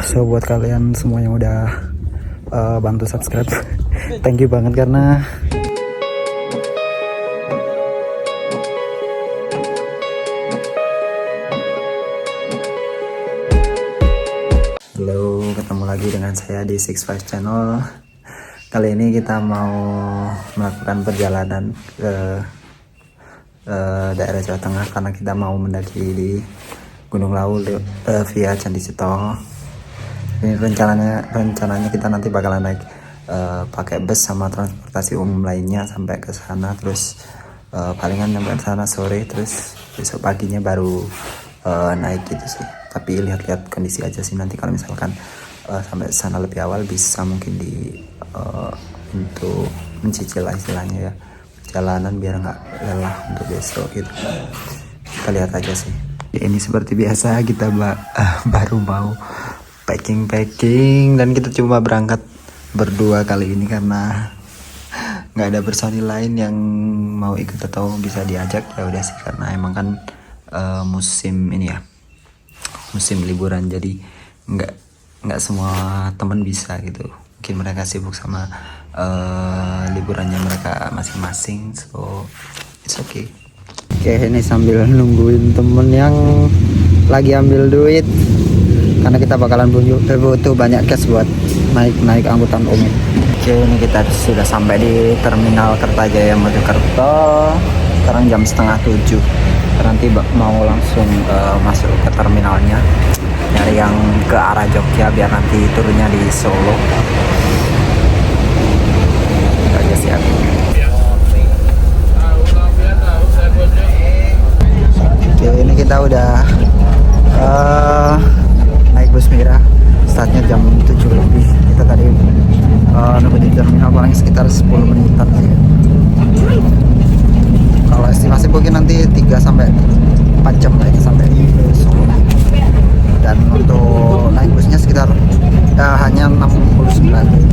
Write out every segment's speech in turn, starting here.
So buat kalian semua yang udah bantu subscribe, thank you banget karena halo, ketemu lagi dengan saya di 65 Channel. Kali ini kita mau melakukan perjalanan ke daerah Jawa Tengah karena kita mau mendaki di Gunung Lawu via Candi Sito. Ini rencananya kita nanti bakalan naik pakai bus sama transportasi umum lainnya sampai ke sana, terus palingan sampai sana sore, terus besok paginya baru naik gitu sih. Tapi lihat-lihat kondisi aja sih, nanti kalau misalkan sampai sana lebih awal bisa mungkin untuk mencicil lah istilahnya ya perjalanan biar nggak lelah untuk besok gitu. Kita lihat aja sih. Ini seperti biasa kita baru mau packing dan kita cuma berangkat berdua kali ini karena nggak ada personil lain yang mau ikut atau bisa diajak. Ya udah sih, karena emang kan musim ini ya, musim liburan, jadi nggak semua teman bisa gitu. Mungkin mereka sibuk sama liburannya mereka masing-masing, so it's okay. Oke, ini sambil nungguin temen yang lagi ambil duit karena kita bakalan butuh banyak cash buat naik angkutan umum. Oke, ini kita sudah sampai di Terminal Kertajaya Mojokerto. Sekarang jam 6:30. Nanti mau langsung masuk ke terminalnya, nyari yang ke arah Jogja biar nanti turunnya di Solo. Kita aja siap. Oke, ini kita udah naik bus Mira, startnya jam 7 lebih. Kita tadi nunggu di terminal paling sekitar 10 menitan sih. Kalau estimasi mungkin nanti 3-4 jam lagi sampai di Solo. Dan untuk naik busnya sekitar hanya 69.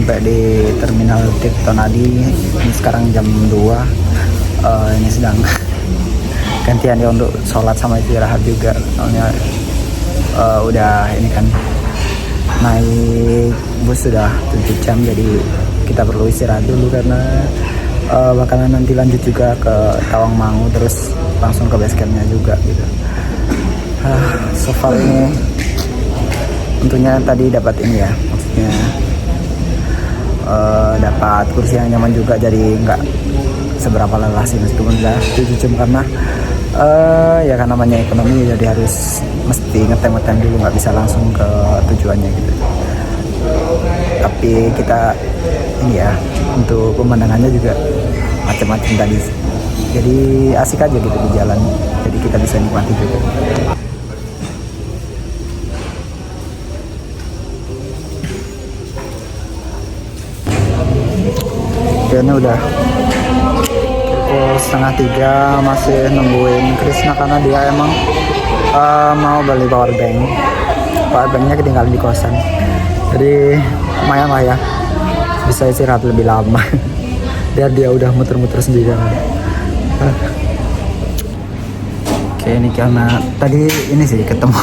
sampai di terminal Tirtonadi. Ini sekarang jam 2. Ini sedang gantian ya untuk sholat sama istirahat juga, soalnya udah ini kan naik bus sudah 7 jam, jadi kita perlu istirahat dulu karena bakalan nanti lanjut juga ke Tawangmangu terus langsung ke base campnya juga gitu. So far ini tentunya tadi dapat ini ya, maksudnya dapat kursi yang nyaman juga, jadi nggak seberapa lelah sih meskipun udah 7 jam karena ya kan namanya ekonomi, jadi harus mesti ngetem dulu, nggak bisa langsung ke tujuannya gitu. Tapi kita ini ya, untuk pemandangannya juga macam-macam tadi, jadi asik aja gitu di jalan, jadi kita bisa nikmati juga. Ini udah pukul 2:30, masih nungguin Krisna karena dia emang mau beli powerbanknya ketinggalan di kosan, jadi lumayan lah ya, bisa istirahat lebih lama biar dia udah muter-muter sendiri. Oke, ini karena tadi ini sih ketemu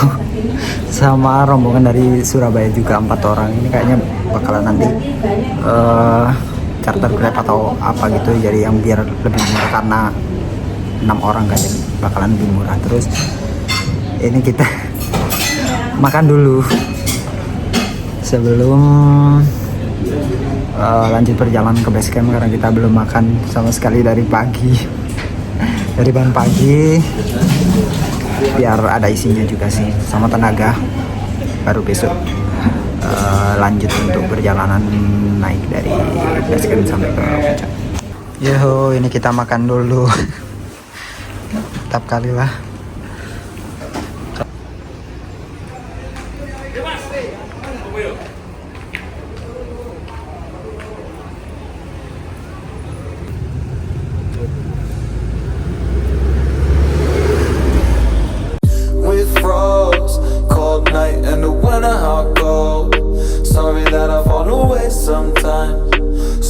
sama rombongan dari Surabaya juga 4 orang. Ini kayaknya bakalan nanti charter Grab atau apa gitu, jadi yang biar lebih murah karena 6 orang kan, jadi bakalan lebih murah. Terus ini kita makan dulu sebelum lanjut perjalanan ke base camp, karena kita belum makan sama sekali dari pagi dari pagi, biar ada isinya juga sih sama tenaga, baru besok lanjut untuk perjalanan naik dari base camp sampai ke puncak. Yo, ini kita makan dulu. Mantap kali lah.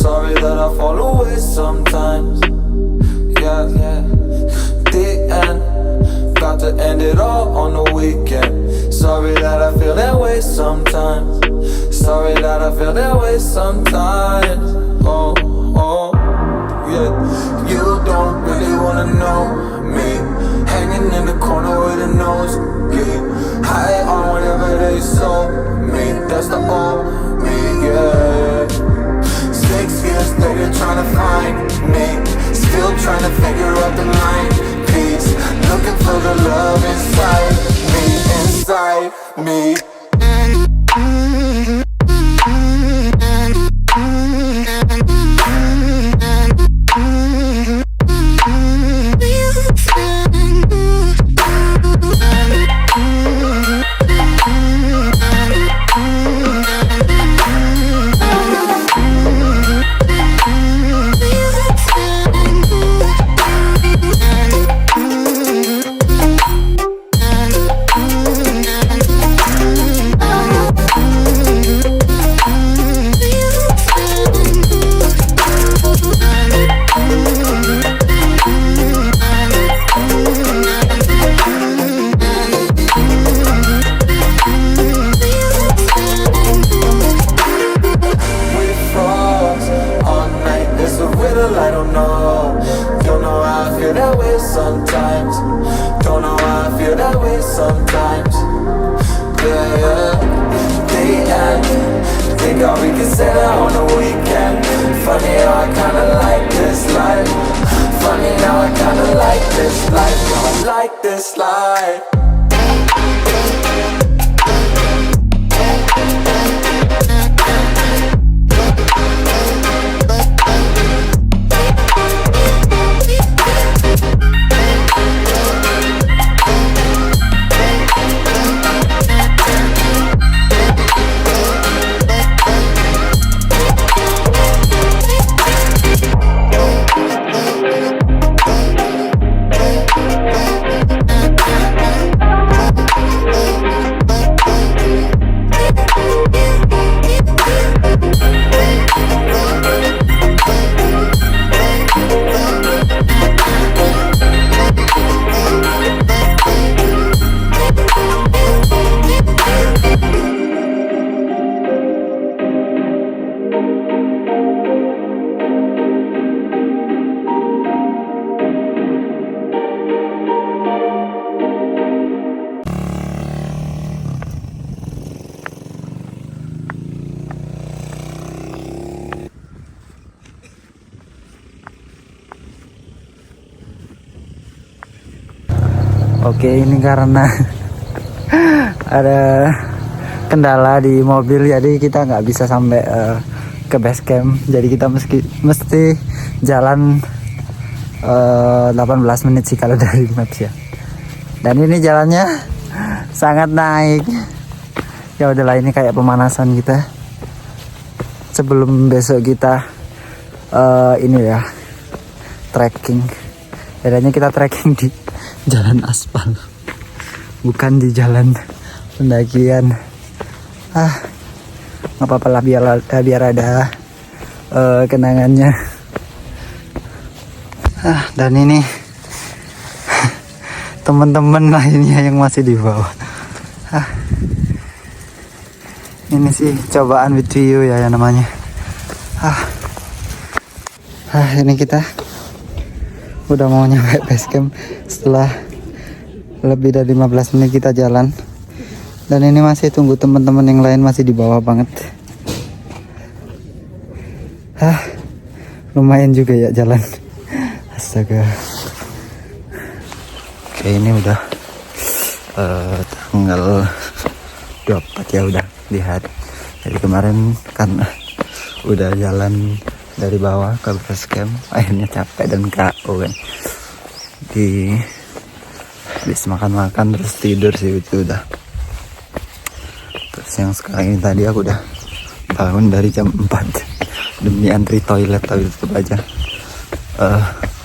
Sorry that I fall away sometimes. Yeah, yeah. The end. Got to end it all on the weekend. Sorry that I feel that way sometimes. Sorry that I feel that way sometimes. Oh, oh, yeah. You don't really wanna know me. Hanging in the corner with a nosebleed. High on whatever they sold me. That's the old me, yeah. 6 years later trying to find me. Still trying to figure out the line piece. Looking for the love inside me, inside me. I don't know. Don't know how I feel that way sometimes. Don't know how I feel that way sometimes. Yeah, yeah. The end. Think I'll reconsider on the weekend. Funny how I kinda like this life. Funny how I kinda like this life. I like this life. Oke, ini karena ada kendala di mobil, jadi kita nggak bisa sampai ke base camp. Jadi kita mesti jalan 18 menit sih kalau dari maps ya. Dan ini jalannya sangat naik. Ya udahlah, ini kayak pemanasan kita sebelum besok kita ini ya trekking. Bedanya kita trekking di jalan aspal, bukan di jalan pendakian. Nggak apa-apa lah, biar ada kenangannya. Dan ini teman-teman lainnya yang masih di bawah. Ini sih cobaan with view ya yang namanya. Ini kita udah mau nyampe base camp setelah lebih dari 15 menit kita jalan. Dan ini masih tunggu teman-teman yang lain, masih di bawah banget. Lumayan juga ya jalan. Astaga. Oke, ini udah tanggal 24 ya, udah di hari. Jadi kemarin karena udah jalan dari bawah ke base camp, akhirnya capek dan KO kan. Habis makan-makan terus tidur sih, itu udah. Terus yang sekarang ini tadi aku udah bangun dari jam 4 demi antri toilet, tapi tetap aja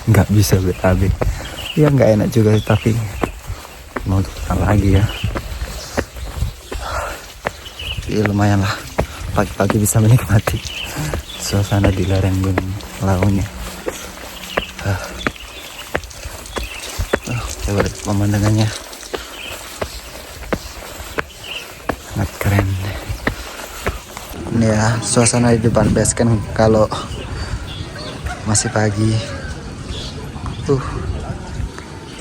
nggak bisa BAB. Ya nggak enak juga, tapi mau apa lagi ya. Jadi lumayan lah, pagi-pagi bisa menikmati suasana di lereng Gunung Lawu-nya. Coba lihat pemandangannya, sangat keren. Ini ya suasana di depan base camp kalau masih pagi.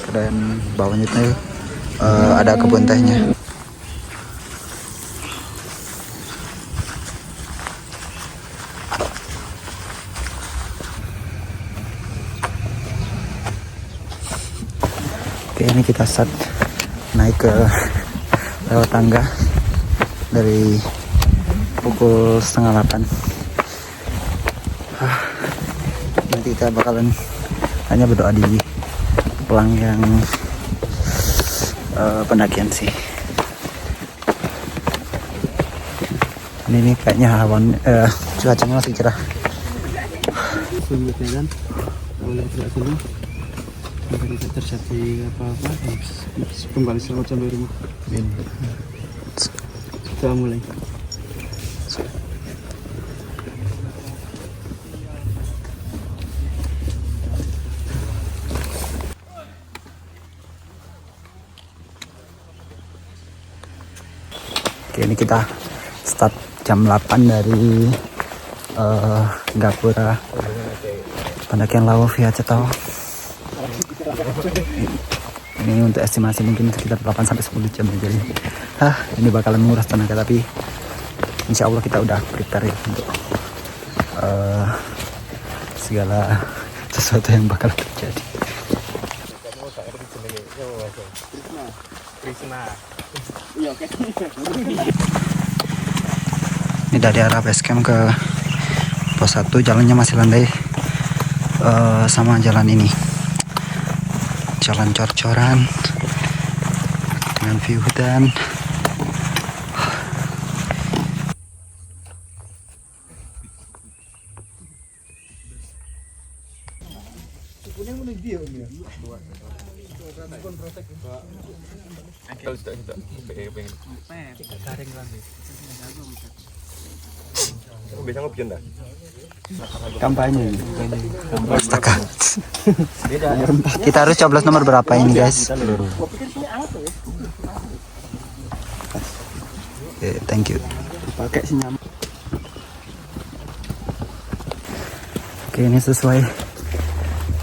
Keren, bawahnya tuh ada kebun tehnya. Oke, ini kita start naik ke lewat tangga dari pukul 7:30. Nanti kita bakalan hanya berdoa di pelang yang pendakian sih. Ini kayaknya awan cuacanya masih cerah. Kan boleh tidak dulu, agar tidak terjadi apa-apa, kembali selamat sampai rumah. Kita mulai. Oke, ini kita start jam 8 dari Gapura pendakian Lawu via Cetau. Ini untuk estimasi mungkin sekitar 8-10 jam ya. Jadi ini bakalan menguras tenaga, tapi insya Allah kita udah prepare ya untuk segala sesuatu yang bakal terjadi. Ini dari arah base camp ke pos 1, jalannya masih landai sama jalan ini, jalan cor-coran dengan view hutan. Kampanye. Astaga. Kita harus coblos nomor berapa ini, guys? Oke, thank you. Pakai sinyal. Oke, ini sesuai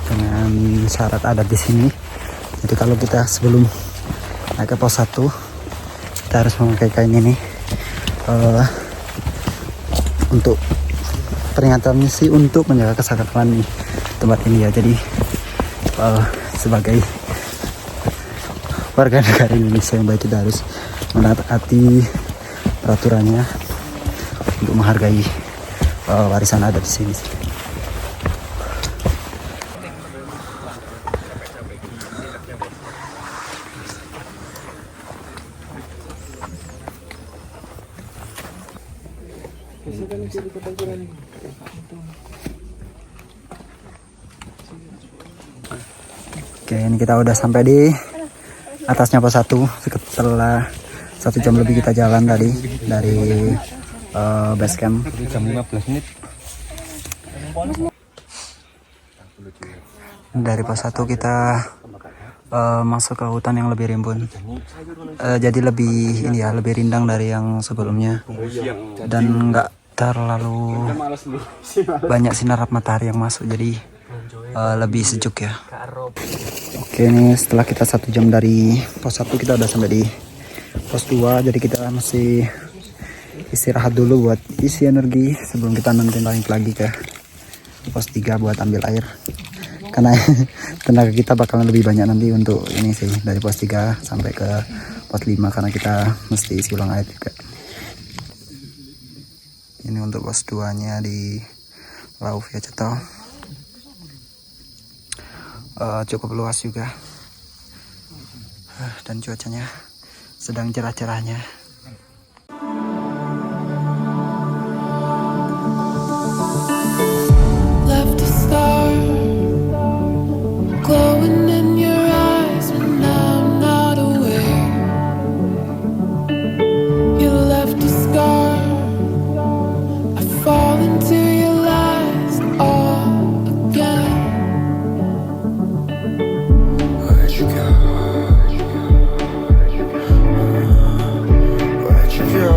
dengan syarat adat di sini. Jadi kalau kita sebelum naik ke pos 1, kita harus memakai kain ini untuk peringatan misi untuk menjaga kesakralan di tempat ini ya. Jadi sebagai warga negara Indonesia yang baik, kita harus menaati peraturannya untuk menghargai warisan adat di sini. Oke, ini kita udah sampai di atasnya pos 1 setelah 1 jam lebih kita jalan tadi dari base camp. Jam 15 menit. Dari pos 1 kita masuk ke hutan yang lebih rimbun. Jadi lebih ini ya, lebih rindang dari yang sebelumnya dan enggak terlalu banyak sinar matahari yang masuk, jadi lebih sejuk ya. Oke, ini setelah kita 1 jam dari pos 1 kita udah sampai di pos 2, jadi kita masih istirahat dulu buat isi energi sebelum kita nanti naik lagi ke pos 3 buat ambil air, karena tenaga kita bakalan lebih banyak nanti untuk ini sih, dari pos 3 sampai ke pos 5, karena kita mesti isi ulang air juga. Ini untuk pos 2 nya di Laut Via Ceto. Cukup luas juga, dan cuacanya sedang cerah-cerahnya. Left a star glowing in your eyes when I'm not aware. You left a scar. I fall into your lies all again. Where'd you go? Where'd you go? Where'd you go?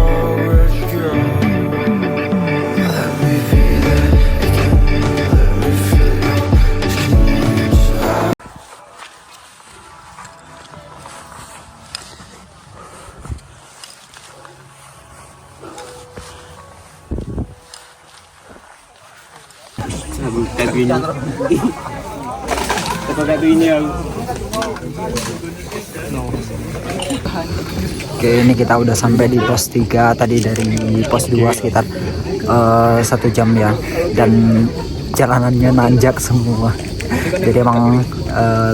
Let me be there again. Let me feel you. Oke, ini kita udah sampai di pos 3 tadi, dari pos 2 sekitar 1 jam ya, dan jalanannya nanjak semua, jadi emang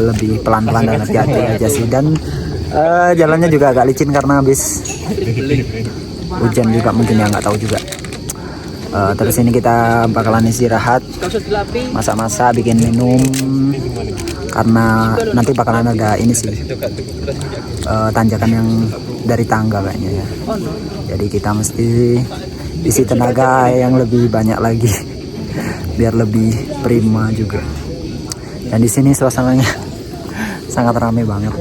lebih pelan-pelan dan hati-hati aja sih, dan jalannya juga agak licin karena habis hujan juga mungkin ya, nggak tahu juga. Terus ini kita bakalan istirahat, masak-masak, bikin minum, karena nanti bakalan ada ini sih, tanjakan yang dari tangga kayaknya ya. Jadi kita mesti isi tenaga yang lebih banyak lagi biar lebih prima juga. Dan di sini suasananya sangat ramai banget.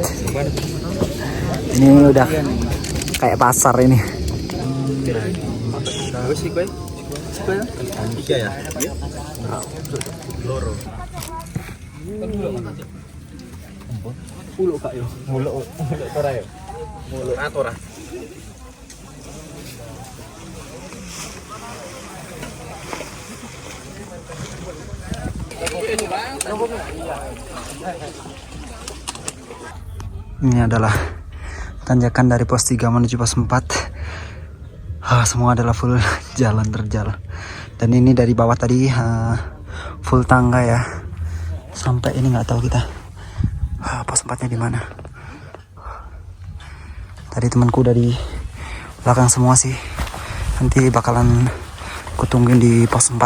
Ini udah kayak pasar ini. Ini adalah tanjakan dari pos 3 menuju pos 4. Semua adalah full jalan terjal. Dan ini dari bawah tadi full tangga ya. Sampai ini nggak tahu kita pos 4-nya di mana. Tadi temanku dari belakang semua sih. Nanti bakalan kutungguin di pos 4.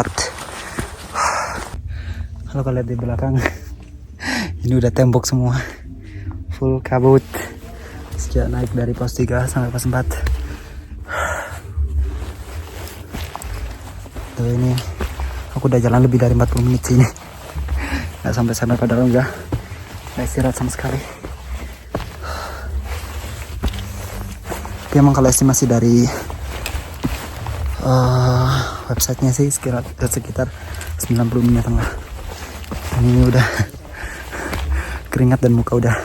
Kalau kalian lihat di belakang, ini udah tembok semua, full kabut sejak naik dari pos 3 sampai pos 4. Tuh, ini aku udah jalan lebih dari 40 menit sini, nggak sampai sana, padahal udah nggak istirahat sama sekali. Tapi emang kalau estimasi dari websitenya sih sekitar 90 menitan lah. Ini udah keringat dan muka udah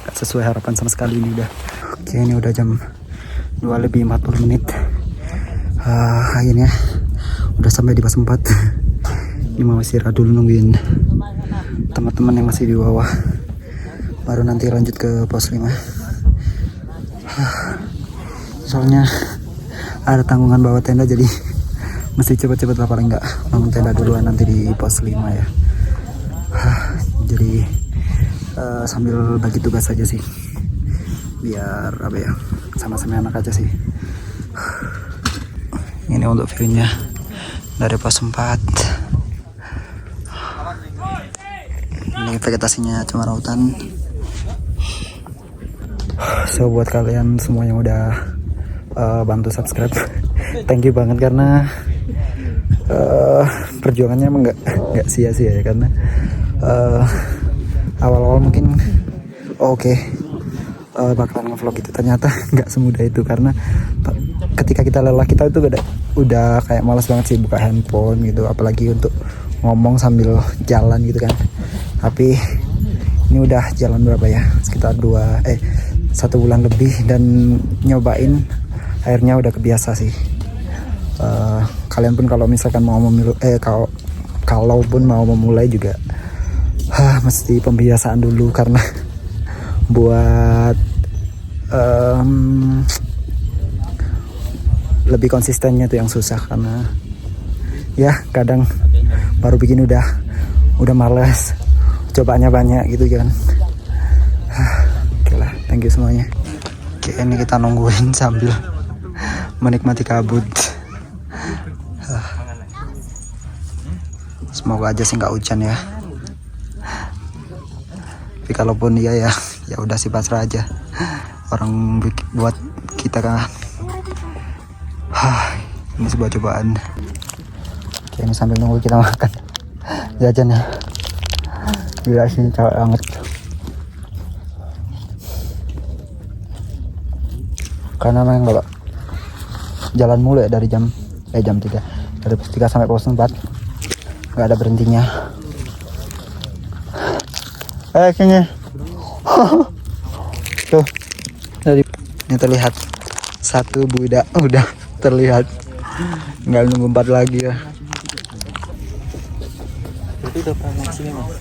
gak sesuai harapan sama sekali ini udah. Oke, ini udah jam 2 lebih 40 menit. Akhirnya udah sampai di pos 4. Ini mau istirahat dulu nungguin teman-teman yang masih di bawah baru nanti lanjut ke pos 5. Soalnya ada tanggungan bawa tenda, jadi mesti cepet-cepet lah, paling nggak bangun tenda duluan nanti di pos 5 ya. Jadi sambil bagi tugas aja sih, biar apa ya, sama-sama enak aja sih. Ini untuk view-nya dari pos 4. Ini vegetasinya cemara hutan. So buat kalian semua yang udah bantu subscribe, thank you banget, karena perjuangannya emang nggak sia-sia ya, karena awal-awal mungkin oke, bakalan nge-vlog itu, ternyata nggak semudah itu, karena ketika kita lelah kita itu udah kayak malas banget sih buka handphone gitu, apalagi untuk ngomong sambil jalan gitu kan. Tapi ini udah jalan berapa ya, sekitar 1 bulan lebih, dan nyobain akhirnya udah kebiasa sih. Kalian pun kalau misalkan mau kalaupun mau memulai juga mesti pembiasaan dulu, karena buat lebih konsistennya tuh yang susah, karena ya kadang baru bikin udah malas, cobaannya banyak gitu kan. Oke lah, thank you semuanya. Oke, ini kita nungguin sambil menikmati kabut. Semoga aja sih nggak hujan ya. Tapi kalaupun iya ya udah sih, pasrah aja. Orang buat kita kan. Ini sebuah cobaan. Oke, ini sambil nunggu kita makan jajan ya. Gila sih, capek banget. Karena memang kalau jalan mulu ya dari jam 3, dari pos 3 sampai pos 4, nggak ada berhentinya. Kayaknya tuh dari ini terlihat satu budak udah terlihat, nggak nunggu 4 lagi ya. Itu udah pernah sini mas.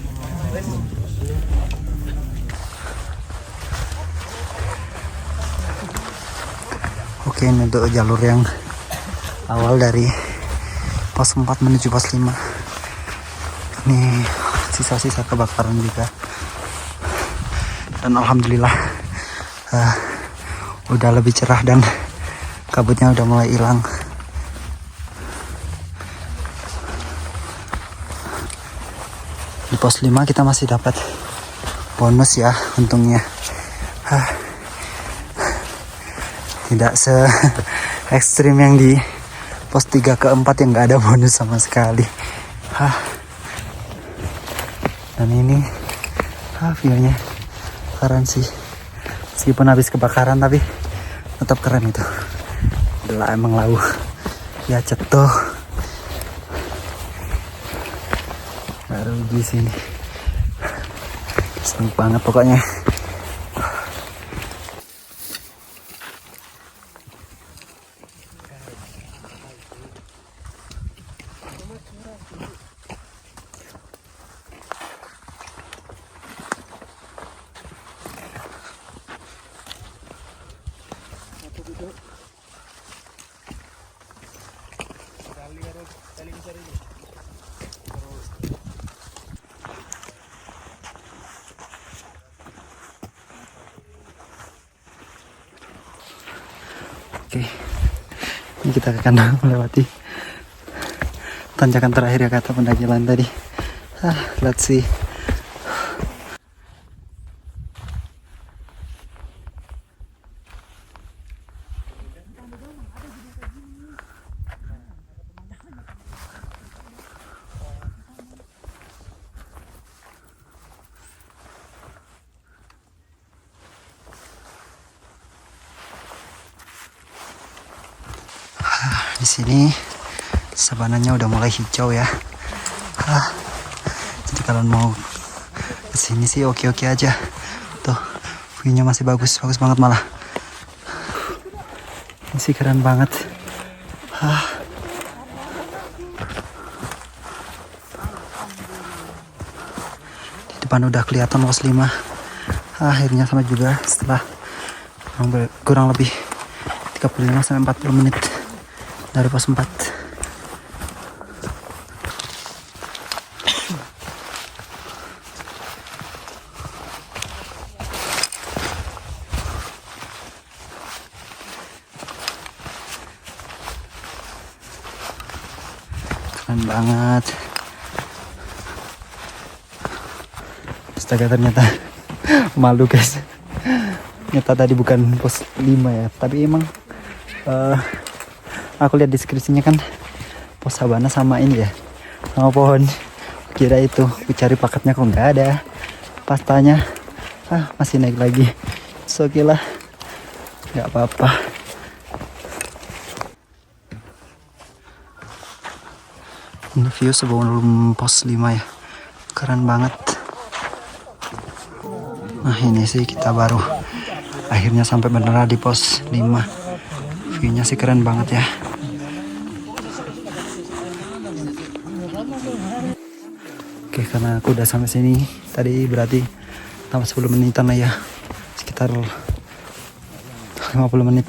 Oke, ini untuk jalur yang awal dari pos 4 menuju pos 5. Ini sisa-sisa kebakaran juga. Dan alhamdulillah udah lebih cerah dan kabutnya udah mulai hilang. Di pos 5 kita masih dapat bonus ya, untungnya. Tidak se ekstrim yang di pos 3 ke 4 yang nggak ada bonus sama sekali. Dan ini view-nya keren sih, meskipun habis kebakaran tapi tetap keren itu. Udah emang lau ya, cetuh baru di sini, seneng banget pokoknya. Oke, ini kita akan melewati tanjakan terakhir ya kata pendakian tadi. Let's see. Di sini savananya udah mulai hijau ya. Jadi kalian mau kesini sih oke-oke aja. Tuh, view-nya masih bagus banget malah. Ini sih keren banget. Di depan udah kelihatan pos 5. Akhirnya sama juga setelah kurang lebih 35-40 menit dari pos 4. Keren banget. Astaga, ternyata malu guys. Ternyata tadi bukan pos 5 ya, tapi emang aku lihat deskripsinya kan pos sabana sama ini ya, sama pohon. Kira itu, aku cari paketnya kok nggak ada. Pas tanya, masih naik lagi. So lah, nggak apa-apa. Ini view sebelum pos 5 ya, keren banget. Nah ini sih kita baru akhirnya sampai beneran di pos 5. View-nya sih keren banget ya. Oke, karena aku udah sampai sini tadi, berarti tambah 10 menitan lah ya, sekitar 50 menit.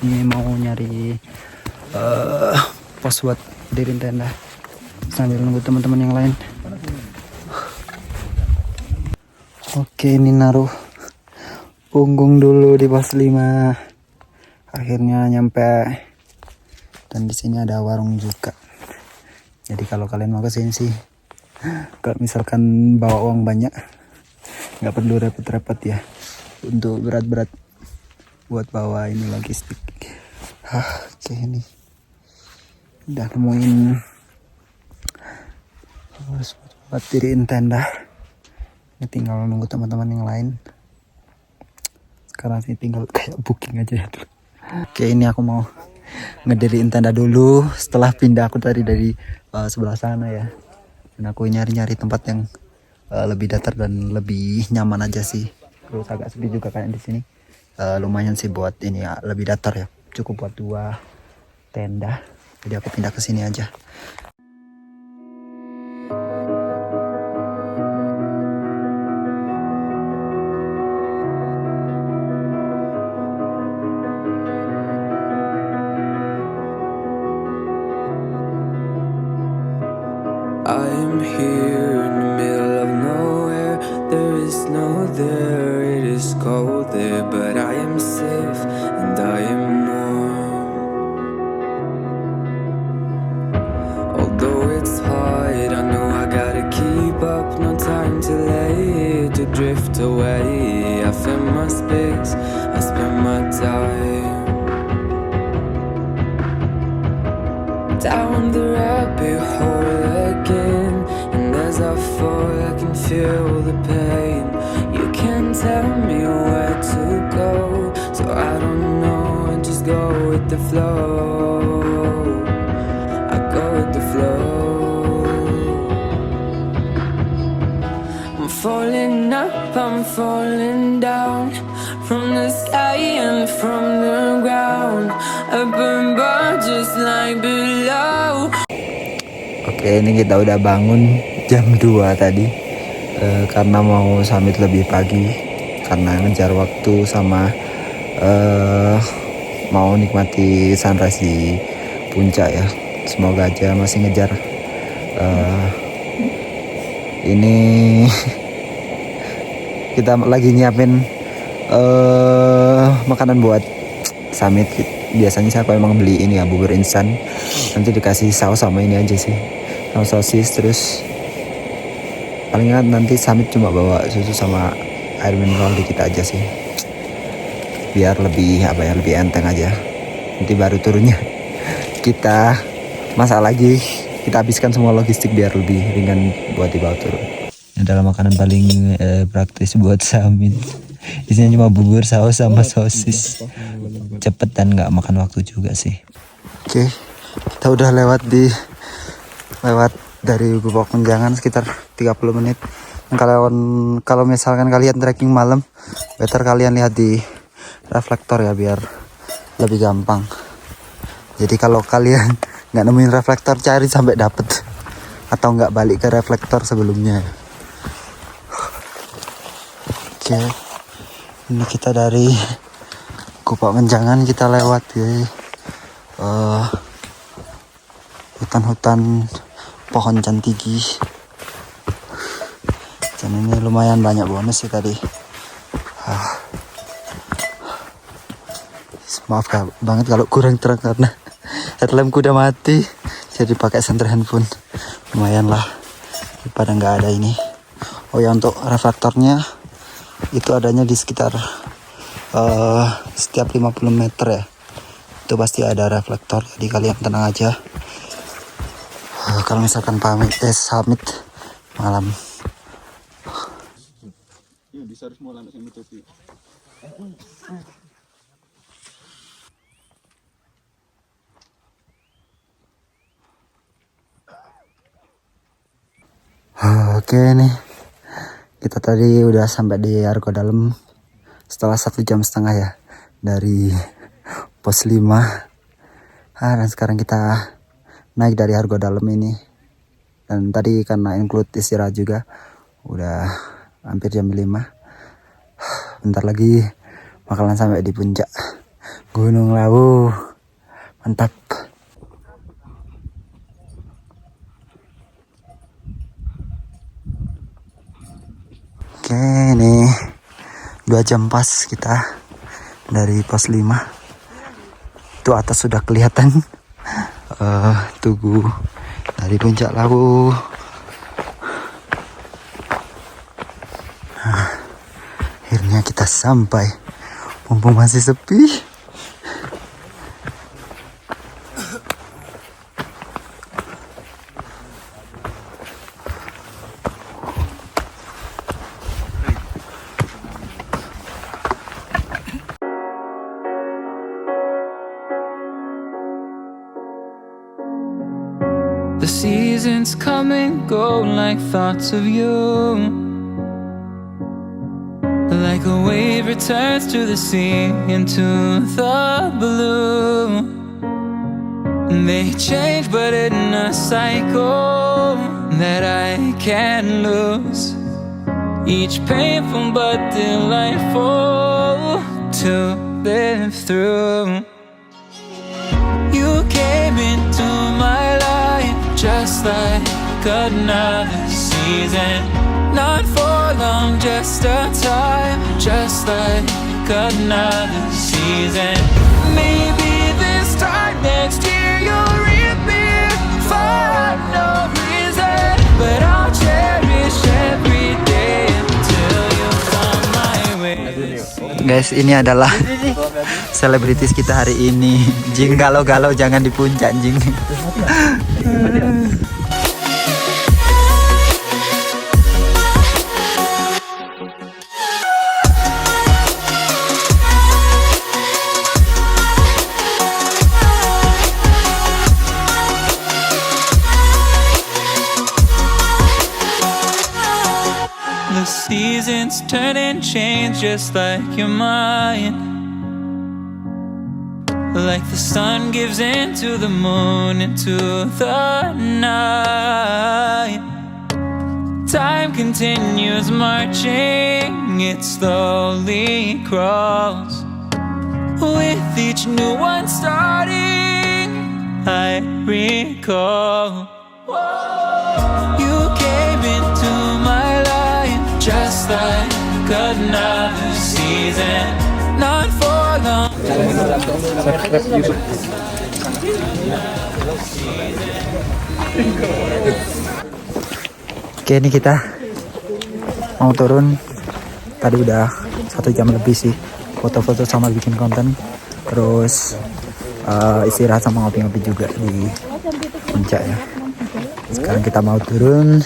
Ini mau nyari pos buat diriin tenda sambil nunggu teman-teman yang lain. Oke, ini naruh punggung dulu di pos 5. Akhirnya nyampe. Dan di sini ada warung juga. Jadi kalau kalian mau ke sini sih, kalau misalkan bawa uang banyak, nggak perlu repot-repot ya untuk berat-berat buat bawa ini logistik. Oke, ini udah nemuin buat diriin tenda. Ini tinggal nunggu teman-teman yang lain. Sekarang sih tinggal kayak booking aja ya. Oke, ini aku mau ngediriin tenda dulu. Setelah pindah aku tadi dari sebelah sana ya. Dan aku nyari-nyari tempat yang lebih datar dan lebih nyaman aja sih. Terus agak sepi juga kayak di sini. Lumayan sih buat ini ya, lebih datar ya. Cukup buat 2 tenda. Jadi aku pindah ke sini aja. I am here in the middle of nowhere. There is no there, it is cold there, but I am safe and I am warm. Although it's hard, I know I gotta keep up. No time to lay to drift away. I fill my space, I spend my time down the rabbit hole again. And as I fall, I can feel the pain. You can't tell me where to go, so I don't know, I just go with the flow. I go with the flow. I'm falling up, I'm falling down, from the sky and from the ground. Up above just like below. Oke, ini kita udah bangun jam 2 tadi karena mau summit lebih pagi, karena ngejar waktu sama mau nikmati sunrise di puncak ya. Semoga aja masih ngejar. Ini kita lagi nyiapin makanan buat summit. Biasanya saya emang beli ini ya, bubur instan, nanti dikasih saus sama ini aja sih, sama sosis. Terus paling nanti summit cuma bawa susu sama air mineral dikit aja sih, biar lebih lebih enteng aja. Nanti baru turunnya kita masak lagi, kita habiskan semua logistik biar lebih ringan buat dibawa turun. Ini adalah makanan paling praktis buat summit. Isinya cuma bubur, saus sama sosis. Cepet dan nggak makan waktu juga sih. Oke, kita udah lewat dari Gubuk Menjangan sekitar 30 menit. Kalau misalkan kalian trekking malam, better kalian lihat di reflektor ya, biar lebih gampang. Jadi kalau kalian nggak nemuin reflektor, cari sampai dapet, atau nggak balik ke reflektor sebelumnya. Oke, Ini kita dari Kupak Menjangan, kita lewat di hutan-hutan pohon cantigi. Dan ini lumayan banyak bonus sih tadi. Maaf banget kalau kurang terang karena headlampku udah mati, jadi pakai senter handphone. Lumayan lah daripada nggak ada ini. Oh ya, untuk reflektornya itu adanya di sekitar setiap 50 meter ya, itu pasti ada reflektor, jadi kalian tenang aja. Kalau misalkan summit malam. Oke nih, kita tadi udah sampai di Argo Dalam setelah 1,5 jam ya dari pos 5. Dan sekarang kita naik dari Argo Dalam ini. Dan tadi karena include istirahat juga, udah hampir jam 5. Bentar lagi bakalan sampai di puncak Gunung Lawu. Mantap. Oke, nih 2 jam pas kita dari pos 5. Itu atas sudah kelihatan Tugu dari puncak Lawu. Akhirnya kita sampai, mumpung masih sepi. The seasons come and go like thoughts of you. Like a wave returns to the sea, into the blue. They change but in a cycle that I can't lose. Each painful but delightful to live through. You came into my life just like another season. Not for long, just a time, just like another season. Maybe this time next year you'll reappear for no reason, but I'll cherish every day until you come my way. Guys, ini adalah selebritis kita hari ini. Jing, galau-galau jangan di puncak, Jing. The seasons turn and change just like your mind. Like the sun gives into the moon, into the night. Time continues marching, it slowly crawls. With each new one starting, I recall. You came into my life just like another season. Not for long. Oke, ini kita mau turun. Tadi udah 1 jam lebih sih, foto-foto sama bikin konten, terus istirahat sama ngopi-ngopi juga di puncak ya. Sekarang kita mau turun,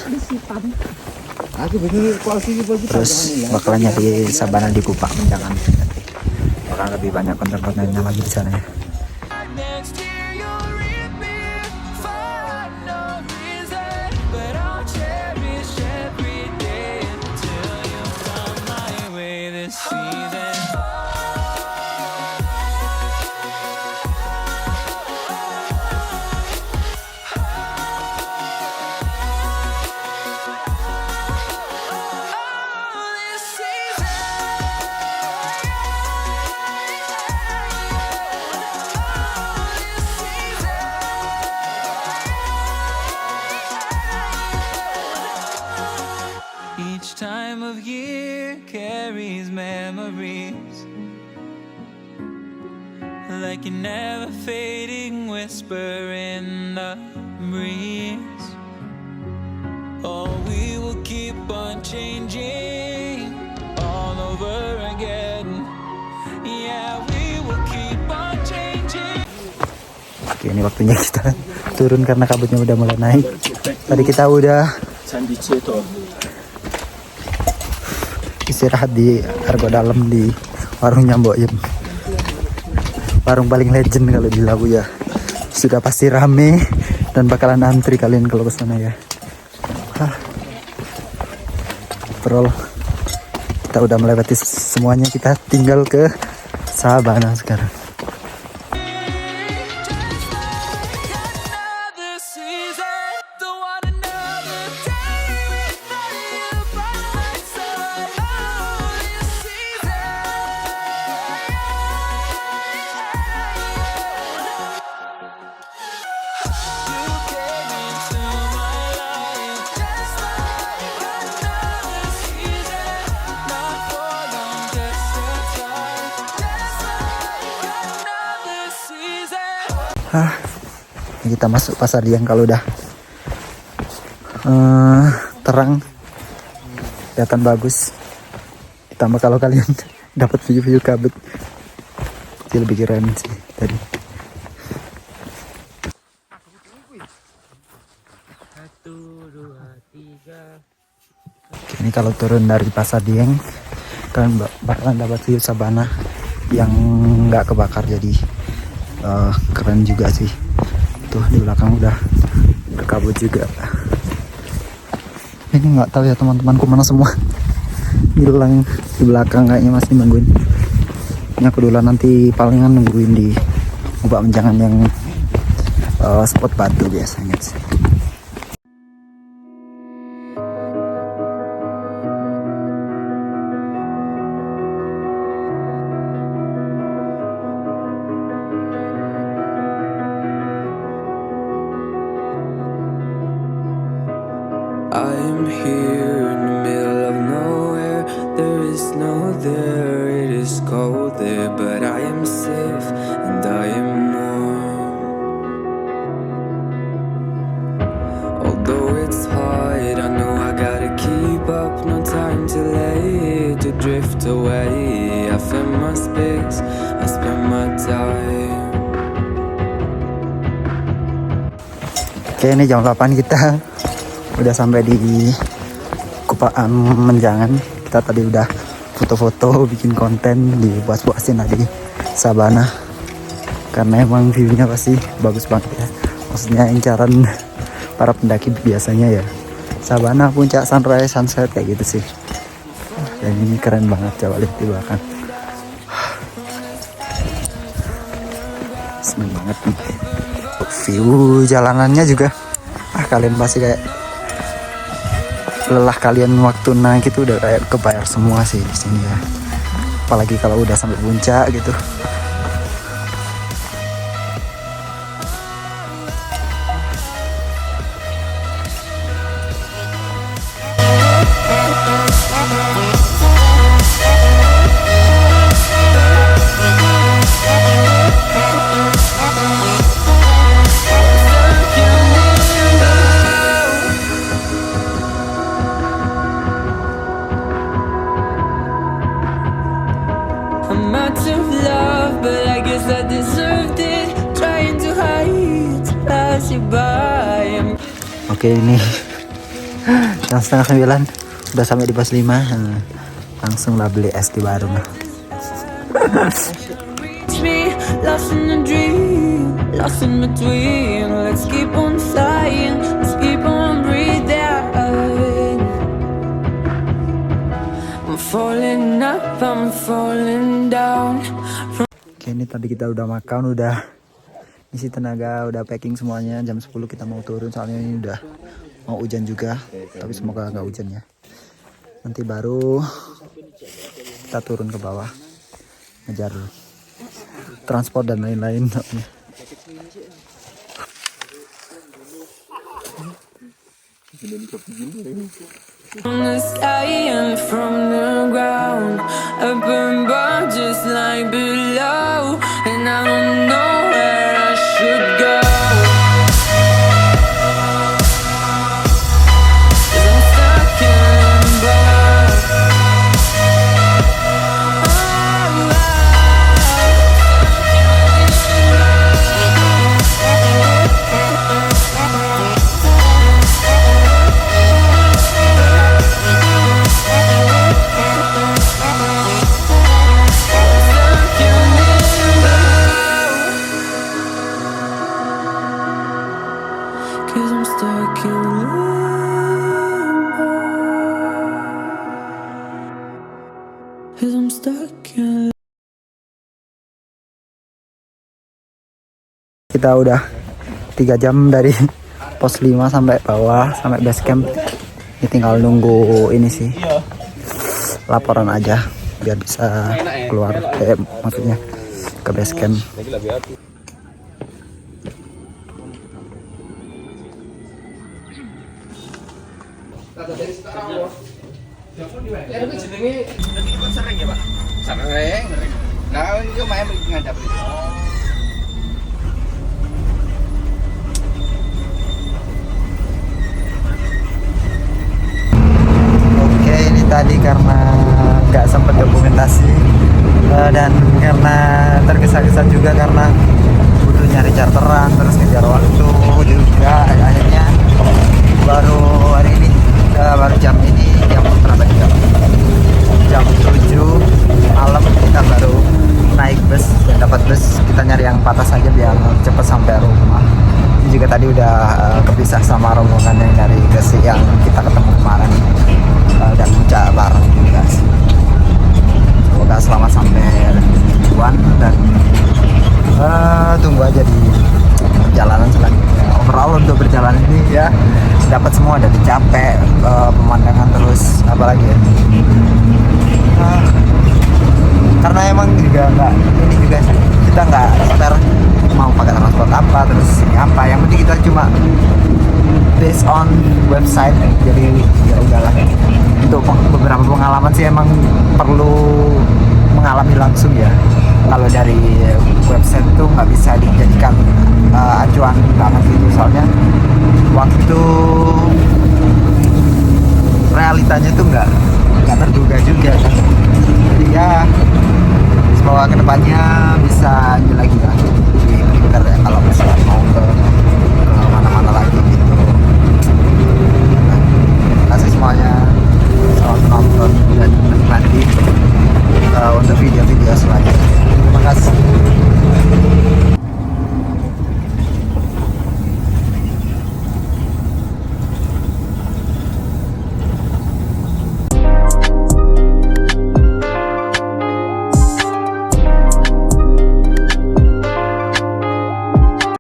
terus bakalan nyari sabana di Kupak Menjangan. Bakal lebih banyak konten-kontennya lagi di sana ya. Next year you'll reappear for no reason, but I'll cherish every day until you come my way this season. Oh, this season. time of year carries memories like a never fading whisper in the breeze. Oh, we will keep on changing all over again. Yeah, we will keep on changing. Oke, ini waktunya kita turun karena kabutnya udah mulai naik. Tadi kita udah istirahat di Argo Dalam di warungnya Mbok Yem. Warung paling legend kalau di Lawu ya. Sudah pasti rame dan bakalan antri kalian kalau ke sana ya. Bro, kita udah melewati semuanya, kita tinggal ke Sabana sekarang. Another season, don't want another day without you by my side. Oh, this season. You came into my life just like another season. Not for long, just a time. Just like another season. Kita masuk pasar Dieng kalau udah terang, kelihatan bagus. Ditambah kalau kalian dapat view kabut, itu lebih keren sih tadi. Oke, ini kalau turun dari pasar Dieng kalian bakalan dapat view sabana yang nggak kebakar, jadi keren juga sih. Tuh di belakang udah berkabut juga. Ini nggak tahu ya teman-temanku mana semua, hilang di belakang, kayaknya masih nungguin. Ini aku dulu nanti palingan nungguin di Gubak Menjangan yang spot batu biasanya sih. I am here in the middle of nowhere. There is no there, it is cold there, but I am safe and I am warm. Although it's hard, I know I gotta keep up. No time to lay to drift away. I find my space, I spend my time. Oke, ini jam 8 kita udah sampai di Gubak Menjangan. Kita tadi udah foto-foto, bikin konten, dipuas-puasin di Sabana karena emang view-nya pasti bagus banget ya. Maksudnya incaran para pendaki biasanya ya Sabana, puncak, sunrise, sunset kayak gitu sih. Dan ini keren banget, coba lihat di belakang. Seneng banget nih. View jalanannya juga kalian pasti kayak lelah kalian waktu naik itu udah kayak kebayar semua sih di sini ya. Apalagi kalau udah sampai puncak gitu. I'm out of love, but I guess I deserved it. Trying to hide, to pass you by. Oke, ini jam setengah 9 udah sampai di pos 5. Langsung lah beli es di warung. Reach me, lost in a dream, lost in between. Let's keep on flying, let's keep on breathing. I'm falling up, I'm falling down. Oke, ini tadi kita udah makan, udah isi tenaga, udah packing semuanya. Jam 10 kita mau turun, soalnya ini udah mau hujan juga. Tapi semoga nggak hujan ya. Nanti baru kita turun ke bawah, ngejar transport dan lain-lain. From the sky and from the ground, up above just like below, and I don't know where I should go. 'Cause I'm stuck in limbo. Cause I'm stuck in limbo. Cause I'm stuck in. Kita udah 3 jam dari pos 5 sampai bawah, sampai base camp. Ini tinggal nunggu ini sih, laporan aja biar bisa keluar, maksudnya ke base camp. Oke, ini tadi karena nggak sempat dokumentasi dan karena tergesa-gesa juga karena butuh nyari charteran, terus ngejar waktu juga, akhirnya baru hari ini, baru jam ini, jam berapa juga, jam 7 malam kita baru naik bus dan dapat bus. Kita nyari yang patah saja biar cepat sampai rumah. Ini juga tadi udah kepisah sama rombongan yang dari Gresik yang kita ketemu kemarin, dan puncak bareng juga sih. Semoga selamat sampai tujuan dan tunggu aja di perjalanan selanjutnya. Overall untuk perjalanan ini ya dapat semua, dari capek, pemandangan, terus apalagi ya, karena emang juga nggak, ini juga kita nggak spare mau pakai transport apa, terus ini apa, yang penting kita cuma based on website. Jadi ya udahlah, untuk beberapa pengalaman sih emang perlu mengalami langsung ya. Kalau dari website itu nggak bisa dijadikan acuan banget gitu, soalnya waktu